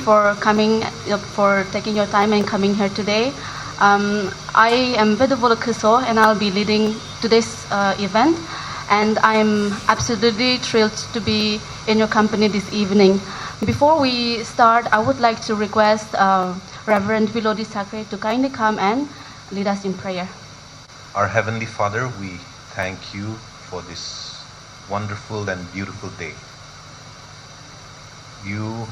for coming, for taking your time and coming here today. I am Vedavola Kuso, and I'll be leading today's event. And I'm absolutely thrilled to be in your company this evening. Before we start, I would like to request Reverend Vilodi Sakre to kindly come and lead us in prayer. Our Heavenly Father, we thank you for this wonderful and beautiful day. You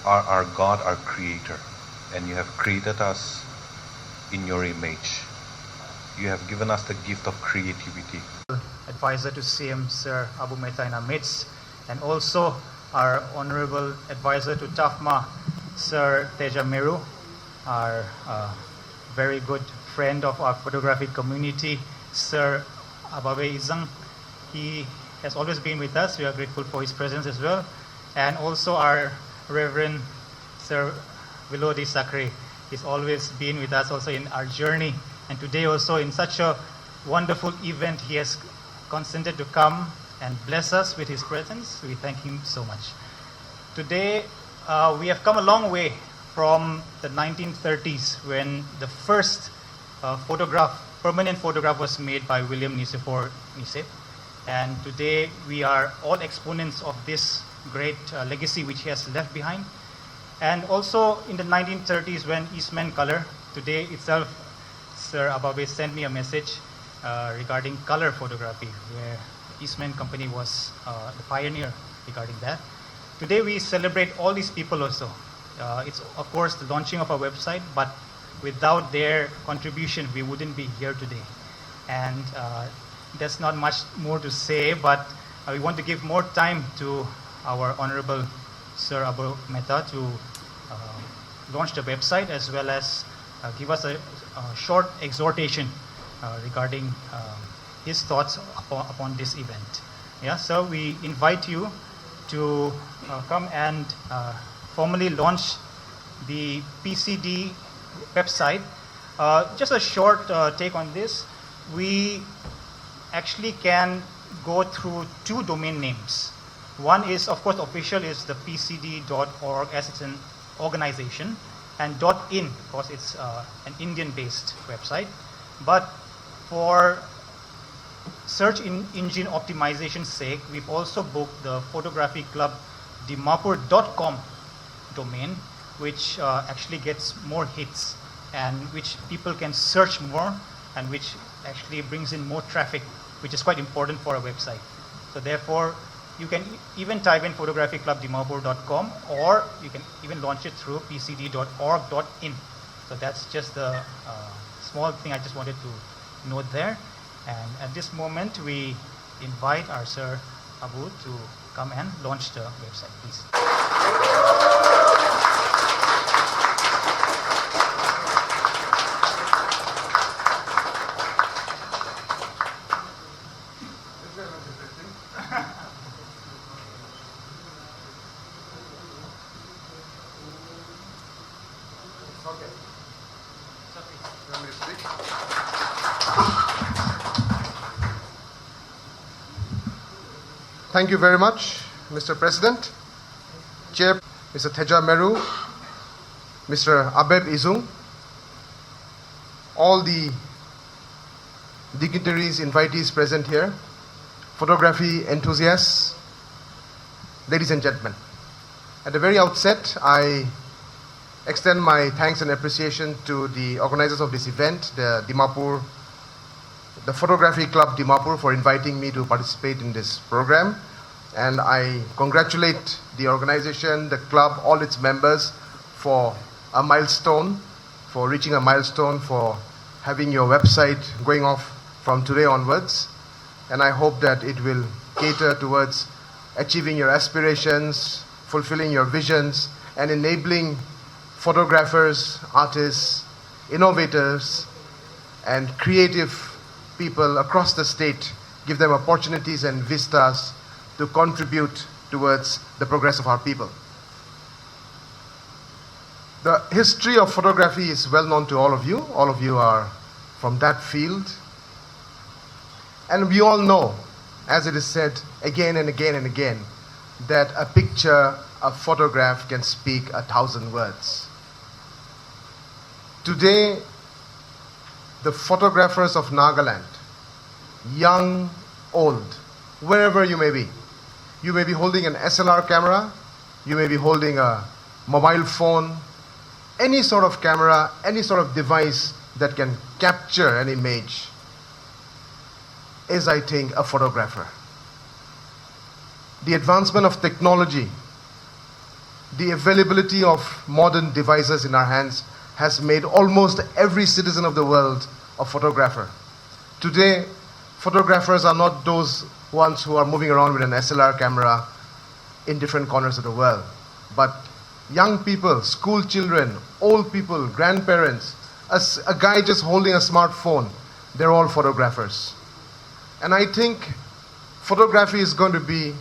are our God, our Creator, and you have created us in your image. You have given us the gift of creativity. Advisor to CM Sir Abu Metha in our midst, and also our Honorable Advisor to TAFMA Sir Theja Meru, our very good friend of our photography community, Sir Ababe Izang. He has always been with us. We are grateful for his presence as well. And also our Reverend Sir Vilodi Sakre. He's always been with us also in our journey. And today also in such a wonderful event, he has consented to come and bless us with his presence. We thank him so much. Today, we have come a long way from the 1930s when the first permanent photograph was made by William Nicephore Nice. And today, we are all exponents of this great legacy which he has left behind. And also in the 1930s when Eastman Color, today itself, Sir Ababe sent me a message regarding color photography, where Eastman Company was the pioneer regarding that. Today we celebrate all these people also. It's of course the launching of our website, but without their contribution we wouldn't be here today. And there's not much more to say, but we want to give more time to our Honorable Sir Abu Metha to launch the website, as well as give us a short exhortation regarding his thoughts upon this event. Yeah, so we invite you to come and formally launch the PCD website. Just a short take on this. We actually can go through two domain names. One is, of course, official is the pcd.org as it's an organization, and .in, of course, it's an Indian-based website. But for search engine optimization's sake, we've also booked the Photography Club Dimapur.com domain, which actually gets more hits and which people can search more, and which actually brings in more traffic, which is quite important for a website. So therefore, you can even type in photographyclubdimapur.com, or you can even launch it through pcd.org.in. So that's just the small thing I just wanted to note there. And at this moment, we invite our Sir Abu to come and launch the website, please. Thank you very much, Mr. President, Chair, Mr. Theja Meru, Mr. Abeb Izung, all the dignitaries, invitees present here, photography enthusiasts, ladies and gentlemen. At the very outset, I extend my thanks and appreciation to the organizers of this event, the Photography Club Dimapur, for inviting me to participate in this program. And I congratulate the organization, the club, all its members for a milestone, for reaching a milestone, for having your website going off from today onwards. And I hope that it will cater towards achieving your aspirations, fulfilling your visions, and enabling photographers, artists, innovators, and creative people across the state, give them opportunities and vistas to contribute towards the progress of our people. The history of photography is well known to all of you. All of you are from that field. And we all know, as it is said again and again and again, that a picture a photograph can speak 1,000 words. Today, the photographers of Nagaland, young, old, wherever you may be holding an SLR camera, you may be holding a mobile phone, any sort of camera, any sort of device that can capture an image is, I think, a photographer. The advancement of technology, the availability of modern devices in our hands has made almost every citizen of the world a photographer. Today, photographers are not those ones who are moving around with an SLR camera in different corners of the world, but young people, school children, old people, grandparents, a guy just holding a smartphone, they're all photographers. And I think photography is going to be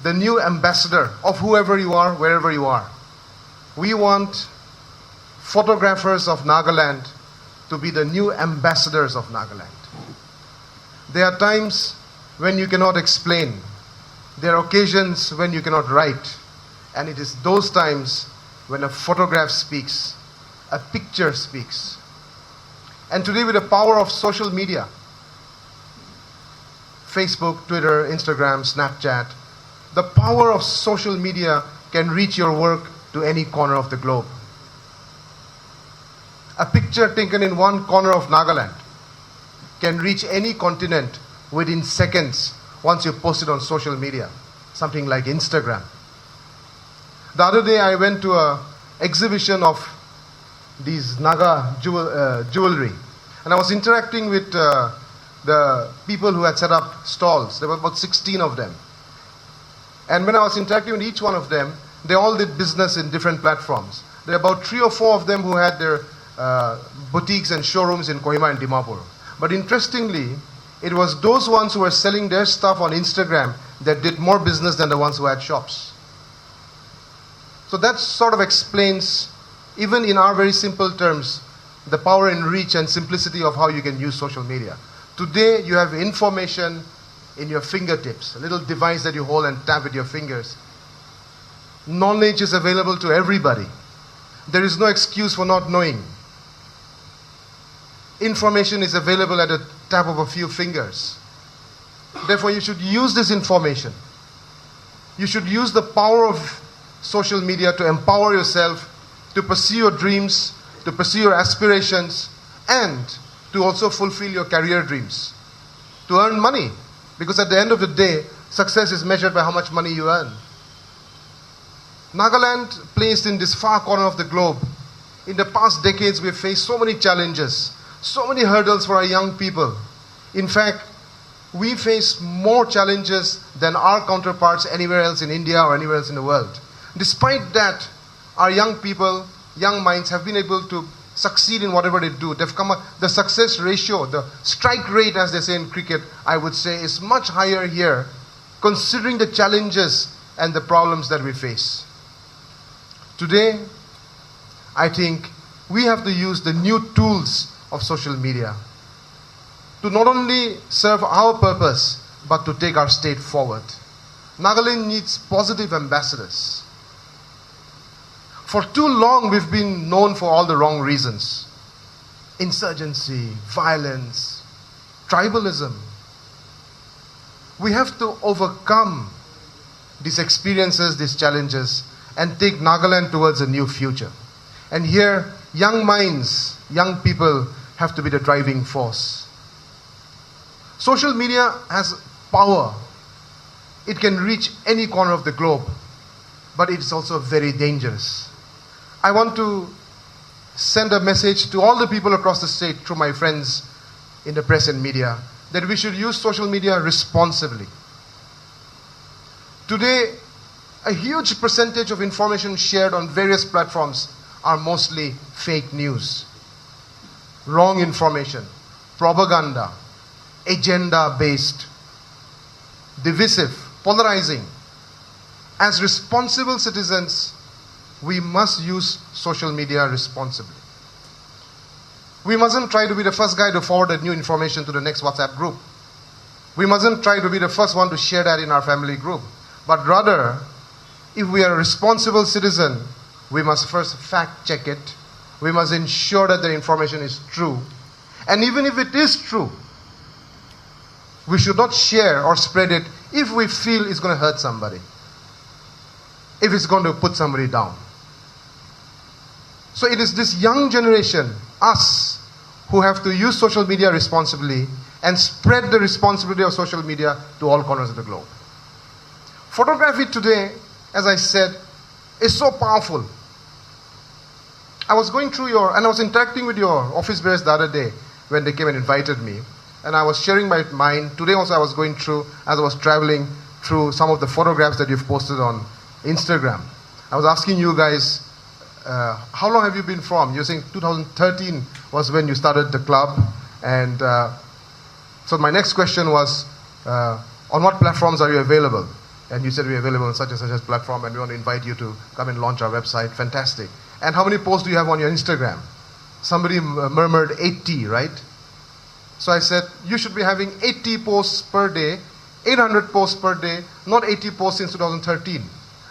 the new ambassador of whoever you are, wherever you are. We want photographers of Nagaland to be the new ambassadors of Nagaland. There are times when you cannot explain. There are occasions when you cannot write. And it is those times when a photograph speaks, a picture speaks. And today, with the power of social media, Facebook, Twitter, Instagram, Snapchat, the power of social media can reach your work to any corner of the globe. A picture taken in one corner of Nagaland can reach any continent within seconds once you post it on social media, something like Instagram. The other day I went to an exhibition of these Naga jewelry, and I was interacting with the people who had set up stalls. There were about 16 of them. And when I was interacting with each one of them, they all did business in different platforms. There are about 3 or 4 of them who had their boutiques and showrooms in Kohima and Dimapur. But interestingly, it was those ones who were selling their stuff on Instagram that did more business than the ones who had shops. So that sort of explains, even in our very simple terms, the power and reach and simplicity of how you can use social media. Today, you have information in your fingertips, a little device that you hold and tap with your fingers. Knowledge is available to everybody. There is no excuse for not knowing. Information is available at a tap of a few fingers. Therefore, you should use this information. You should use the power of social media to empower yourself, to pursue your dreams, to pursue your aspirations, and to also fulfill your career dreams, to earn money. Because at the end of the day, success is measured by how much money you earn. Nagaland, placed in this far corner of the globe, in the past decades, we've faced so many challenges, so many hurdles for our young people. In fact, we face more challenges than our counterparts anywhere else in India or anywhere else in the world. Despite that, our young people, young minds have been able to succeed in whatever they do. They've come up, the success ratio, the strike rate, as they say in cricket, I would say, is much higher here, considering the challenges and the problems that we face. Today, I think we have to use the new tools of social media to not only serve our purpose, but to take our state forward. Nagaland needs positive ambassadors. For too long, we've been known for all the wrong reasons. Insurgency, violence, tribalism. We have to overcome these experiences, these challenges, and take Nagaland towards a new future. And here, young minds, young people have to be the driving force. Social media has power. It can reach any corner of the globe, but it's also very dangerous. I want to send a message to all the people across the state through my friends in the press and media that we should use social media responsibly. Today, a huge percentage of information shared on various platforms are mostly fake news, wrong information, propaganda, agenda-based, divisive, polarizing. As responsible citizens, we must use social media responsibly. We mustn't try to be the first guy to forward that new information to the next WhatsApp group. We mustn't try to be the first one to share that in our family group. But rather, if we are a responsible citizen, we must first fact check it. We must ensure that the information is true. And even if it is true, we should not share or spread it if we feel it's going to hurt somebody, if it's going to put somebody down. So it is this young generation, us, who have to use social media responsibly and spread the responsibility of social media to all corners of the globe. Photography today, as I said, is so powerful. I was going through and I was interacting with your office bearers the other day when they came and invited me. And I was sharing my mind. Today also I was going through, as I was traveling, through some of the photographs that you've posted on Instagram. I was asking you guys, how long have you been from? You're saying 2013 was when you started the club. And so my next question was, on what platforms are you available? And you said we're available on such and such a platform, and we want to invite you to come and launch our website. Fantastic. And how many posts do you have on your Instagram? Somebody murmured 80, right? So I said, you should be having 80 posts per day, 800 posts per day, not 80 posts since 2013.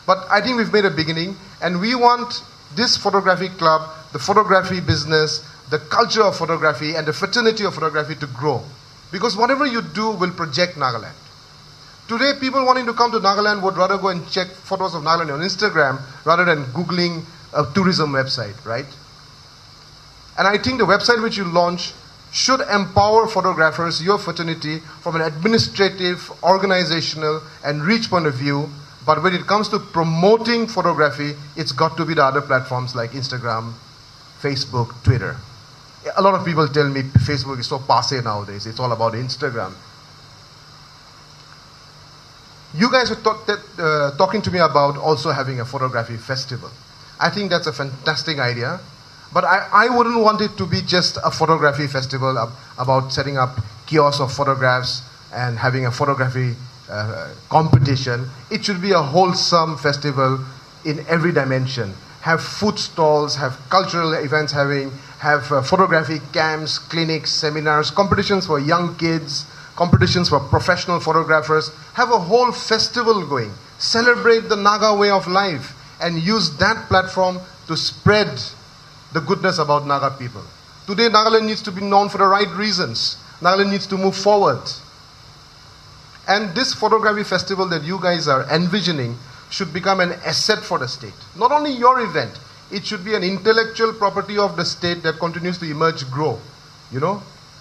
But I think we've made a beginning, and we want this photography club, the photography business, the culture of photography, and the fraternity of photography to grow. Because whatever you do will project Nagaland. Today, people wanting to come to Nagaland would rather go and check photos of Nagaland on Instagram rather than Googling a tourism website, right? And I think the website which you launch should empower photographers, your fraternity, from an administrative, organizational, and reach point of view. But when it comes to promoting photography, it's got to be the other platforms like Instagram, Facebook, Twitter. A lot of people tell me Facebook is so passé nowadays. It's all about Instagram. You guys were talking to me about also having a photography festival. I think that's a fantastic idea. But I wouldn't want it to be just a photography festival about setting up kiosks of photographs and having a photography competition. It should be a wholesome festival in every dimension. Have food stalls, have cultural events, have photography camps, clinics, seminars, competitions for young kids, competitions for professional photographers. Have a whole festival going. Celebrate the Naga way of life and use that platform to spread the goodness about Naga people. Today, Nagaland needs to be known for the right reasons. Nagaland needs to move forward. And this photography festival that you guys are envisioning should become an asset for the state. Not only your event, it should be an intellectual property of the state that continues to emerge, grow,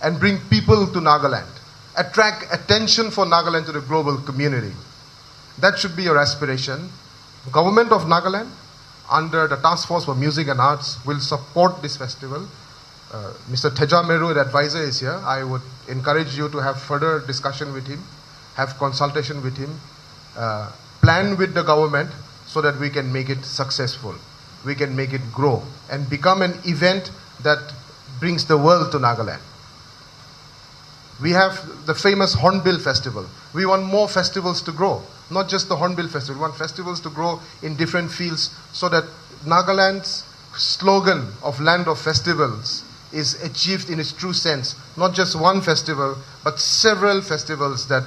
and bring people to Nagaland. Attract attention for Nagaland to the global community. That should be your aspiration. Government of Nagaland, under the Task Force for Music and Arts, will support this festival. Mr. Theja Meru, the advisor, is here. I would encourage you to have further discussion with him, have consultation with him, plan with the government so that we can make it successful. We can make it grow and become an event that brings the world to Nagaland. We have the famous Hornbill Festival. We want more festivals to grow. Not just the Hornbill Festival. We want festivals to grow in different fields so that Nagaland's slogan of Land of Festivals is achieved in its true sense. Not just one festival, but several festivals that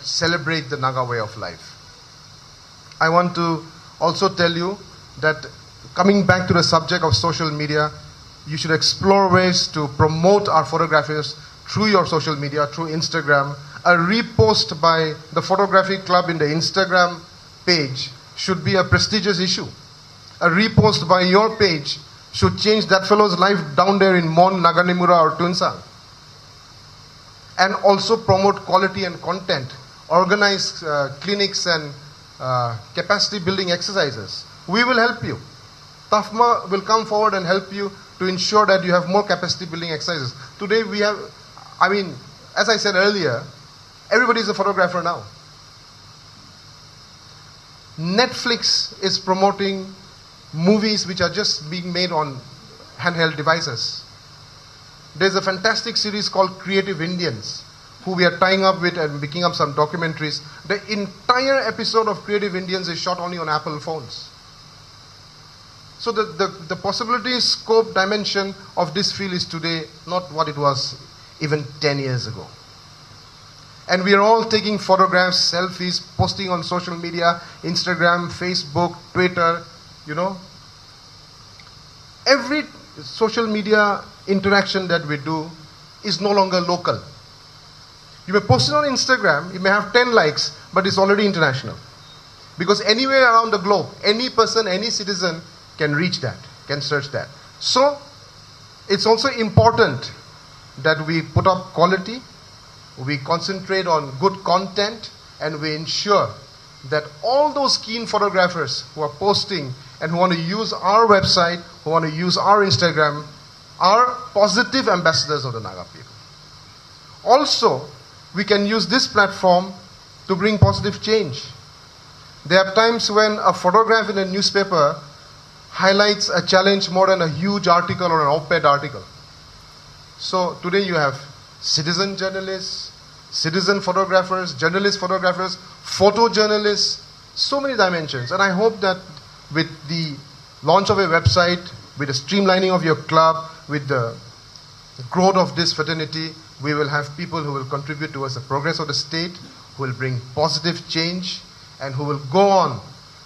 celebrate the Naga way of life. I want to also tell you that coming back to the subject of social media, you should explore ways to promote our photographers through your social media, through Instagram. A repost by the Photography Club in the Instagram page should be a prestigious issue. A repost by your page should change that fellow's life down there in Mon, Naganimura or Tunsang. And also promote quality and content. Organize clinics and capacity building exercises. We will help you. TAFMA will come forward and help you to ensure that you have more capacity building exercises. Today we have, as I said earlier, everybody is a photographer now. Netflix is promoting movies which are just being made on handheld devices. There's a fantastic series called Creative Indians, who we are tying up with and picking up some documentaries. The entire episode of Creative Indians is shot only on Apple phones. So the possibility, scope, dimension of this field is today not what it was even 10 years ago. And we are all taking photographs, selfies, posting on social media, Instagram, Facebook, Twitter, you know. Every social media interaction that we do is no longer local. You may post it on Instagram, it may have 10 likes, but it's already international. Because anywhere around the globe, any person, any citizen can reach that, can search that. So, it's also important that we put up quality, we concentrate on good content, and we ensure that all those keen photographers who are posting and who want to use our website, who want to use our Instagram, are positive ambassadors of the Naga people. Also, we can use this platform to bring positive change. There are times when a photograph in a newspaper highlights a challenge more than a huge article or an op-ed article. So today you have citizen journalists, citizen photographers, journalist photographers, photojournalists, so many dimensions. And I hope that with the launch of a website, with the streamlining of your club, with the growth of this fraternity, we will have people who will contribute towards the progress of the state, who will bring positive change, and who will go on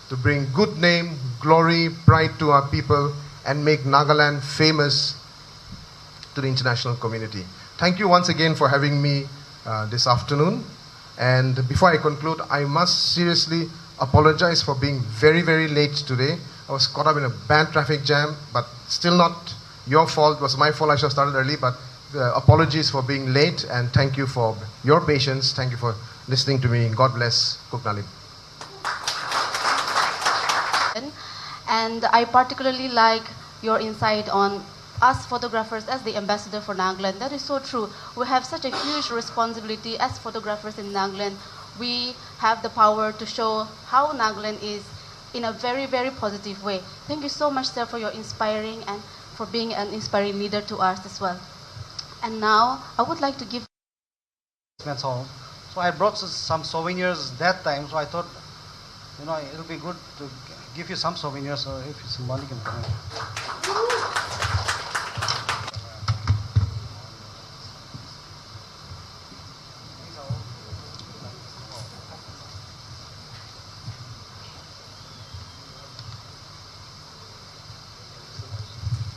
to bring good name, glory, pride to our people, and make Nagaland famous to the international community. Thank you once again for having me this afternoon. And before I conclude, I must seriously apologize for being very, very late today. I was caught up in a bad traffic jam, but still not your fault. It was my fault. I should have started early, but apologies for being late, and thank you for your patience. Thank you for listening to me. God bless Kuknalib. And I particularly like your insight on us photographers as the ambassador for Nagaland. That is so true. We have such a huge responsibility as photographers in Nagaland. We have the power to show how Nagaland is in a very, very positive way. Thank you so much, sir, for your inspiring and for being an inspiring leader to us as well. And now, I would like to give... home. So I brought some souvenirs that time, so I thought, you know, it'll be good to give you some souvenirs, so if somebody can come in.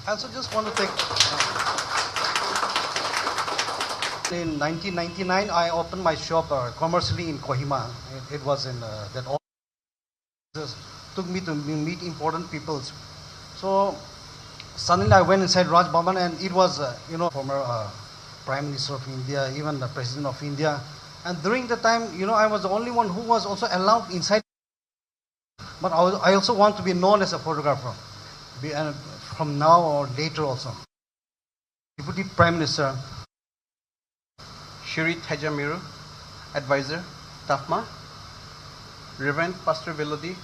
I also just want to take... In 1999, I opened my shop commercially in Kohima. It was in that all took me to meet important people. So suddenly I went inside Raj Bhavan, and it was, former Prime Minister of India, even the President of India. And during the time, I was the only one who was also allowed inside. But I also want to be known as a photographer, from now or later also. Deputy Prime Minister. Shri Theja Meru, Advisor, TAFMA, Reverend Pastor Velodi,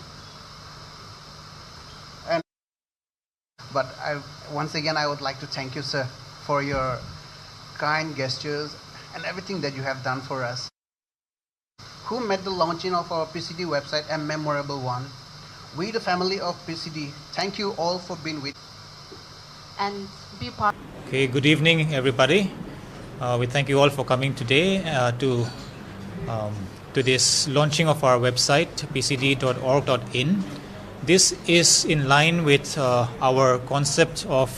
but once again I would like to thank you, sir, for your kind gestures and everything that you have done for us. Who made the launching of our PCD website a memorable one. We, the family of PCD, thank you all for being with and be part. Okay, good evening, everybody. We thank you all for coming today to this launching of our website, pcd.org.in. This is in line with our concept of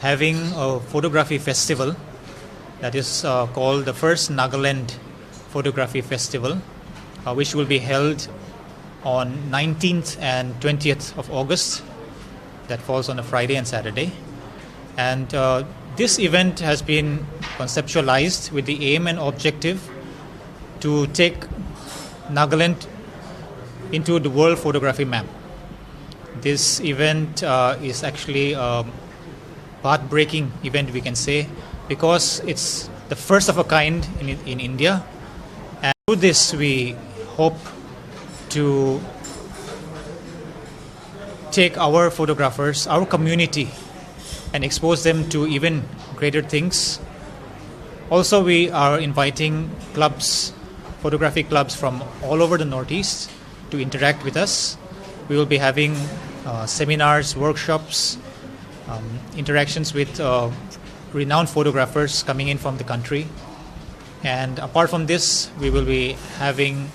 having a photography festival that is called the first Nagaland Photography Festival, which will be held on 19th and 20th of August. That falls on a Friday and Saturday. And this event has been conceptualized with the aim and objective to take Nagaland into the world photography map. This event is actually a path-breaking event, we can say, because it's the first of a kind in India. And through this, we hope to take our photographers, our community, and expose them to even greater things. Also, we are inviting clubs, photography clubs from all over the Northeast to interact with us. We will be having seminars, workshops, interactions with renowned photographers coming in from the country. And apart from this, we will be having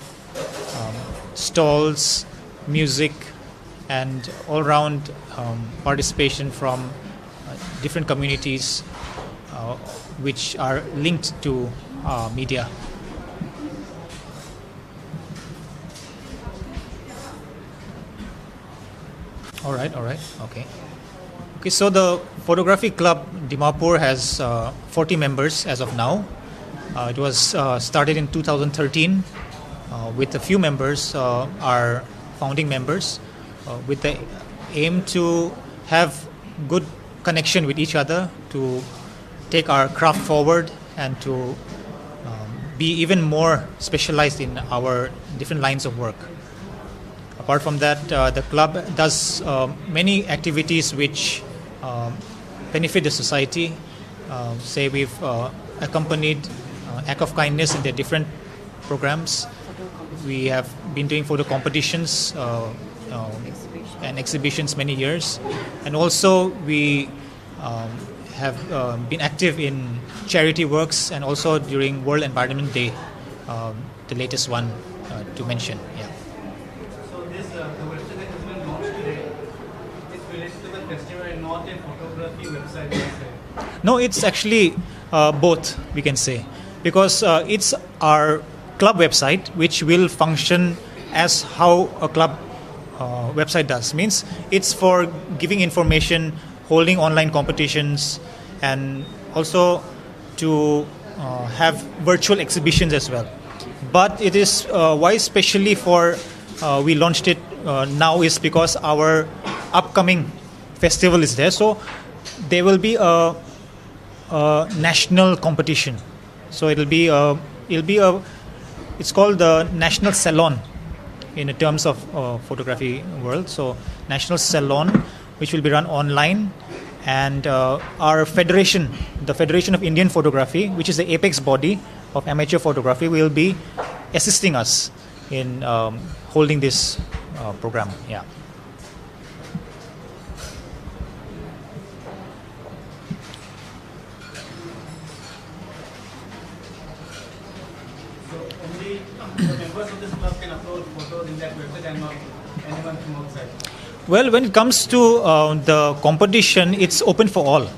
stalls, music, and all-round participation from different communities which are linked to media. All right, okay. Okay, so the Photography Club Dimapur has 40 members as of now. It was started in 2013 with a few members, our founding members, with the aim to have good connection with each other, to take our craft forward and to be even more specialized in our different lines of work. Apart from that, the club does many activities which benefit the society. Say we've accompanied Act of Kindness in their different programs. We have been doing photo competitions and exhibitions many years. And also we have been active in charity works and also during World Environment Day, the latest one to mention. Yeah. So this the website that has been launched today is related to the festival and not a photography website per se. No, it's actually both, we can say, because it's our club website which will function as how a club website does. Means it's for giving information, holding online competitions, and also to have virtual exhibitions as well. But it is why specially for we launched it now is because our upcoming festival is there. So there will be a national competition. So it'll be it's called the National Salon in the terms of photography world. So National Salon, which will be run online, and our federation, the Federation of Indian Photography, which is the apex body of amateur photography, will be assisting us in holding this program. Yeah. So only the members of this club can upload photos in that website and not anyone from outside. Well, when it comes to the competition, it's open for all.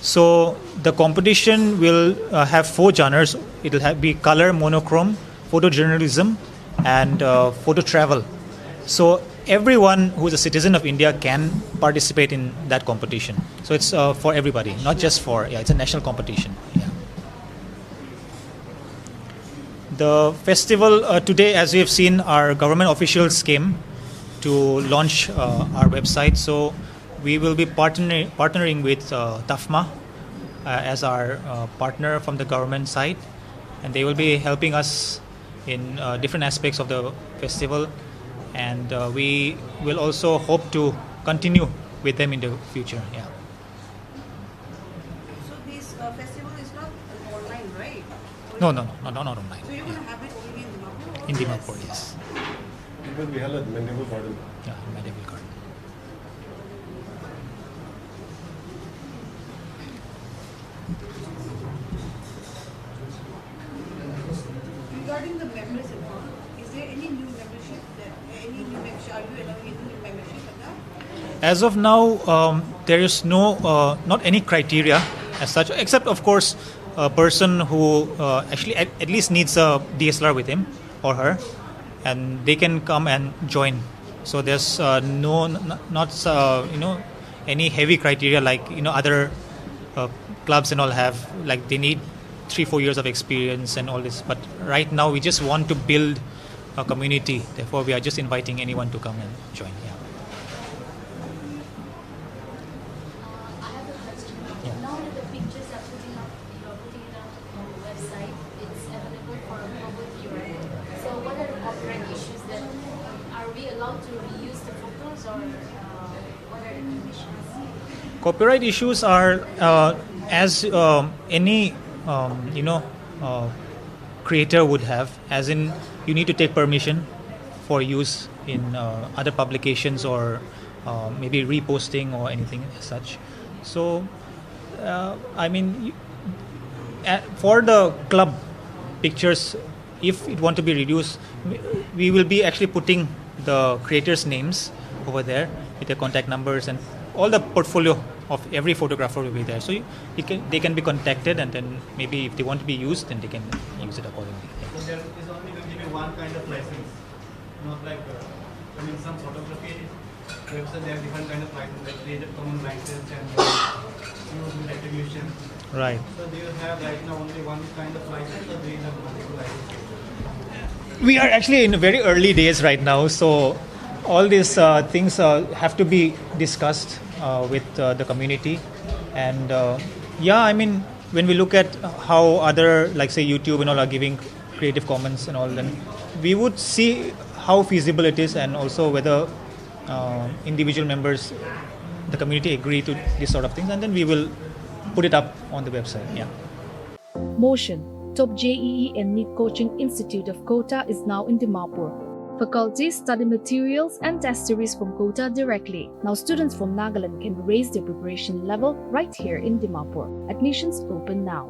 So the competition will have 4 genres. It will be color, monochrome, photojournalism, and photo travel. So everyone who is a citizen of India can participate in that competition. So it's for everybody, not just for, it's a national competition. Yeah. The festival today, as we have seen, our government officials came to launch our website. So we will be partnering with TAFMA as our partner from the government side, and they will be helping us in different aspects of the festival, and we will also hope to continue with them in the future. Yeah. So this festival is not online, right? No, not online. So you're going to have it only in Dimapur? In Dimapur, yes. It will be held at Medieval Garden. Yeah, Medieval Garden. Regarding the membership, is there any new membership? Are you allowing any new membership now? As of now, there is not any criteria as such, except of course a person who actually at least needs a DSLR with him or her, and they can come and join. So there's any heavy criteria like other clubs and all have, like they need 3-4 years of experience and all this. But right now we just want to build a community. Therefore, we are just inviting anyone to come and join. Yeah. I have a question. Now that the pictures are putting it up on the website, it's available for a public viewer. So what are the copyright issues that are we allowed to reuse the photos, or what are the conditions? Copyright issues are as any creator would have, as in you need to take permission for use in other publications or maybe reposting or anything as such. So for the club, pictures, if it want to be reduced, we will be actually putting the creators' names over there with their contact numbers, and all the portfolio of every photographer will be there. So they can be contacted, and then maybe if they want to be used, then they can use it accordingly. So there is only going to be one kind of license, not like in some photography website they have different kind of license, like Creative Commons license and use with attribution. Right. So do you have right now only one kind of license, or do you have multiple licenses? We are actually in very early days right now, so all these things have to be discussed with the community. And I mean, when we look at how other, like say YouTube and all, are giving Creative Commons and all, then we would see how feasible it is, and also whether individual members, the community, agree to these sort of things, and then we will put it up on the website. Yeah. Motion, top JEE and NEET Coaching Institute of Kota, is now in Dimapur. Faculties study materials and test series from Kota directly. Now students from Nagaland can raise their preparation level right here in Dimapur. Admissions open now.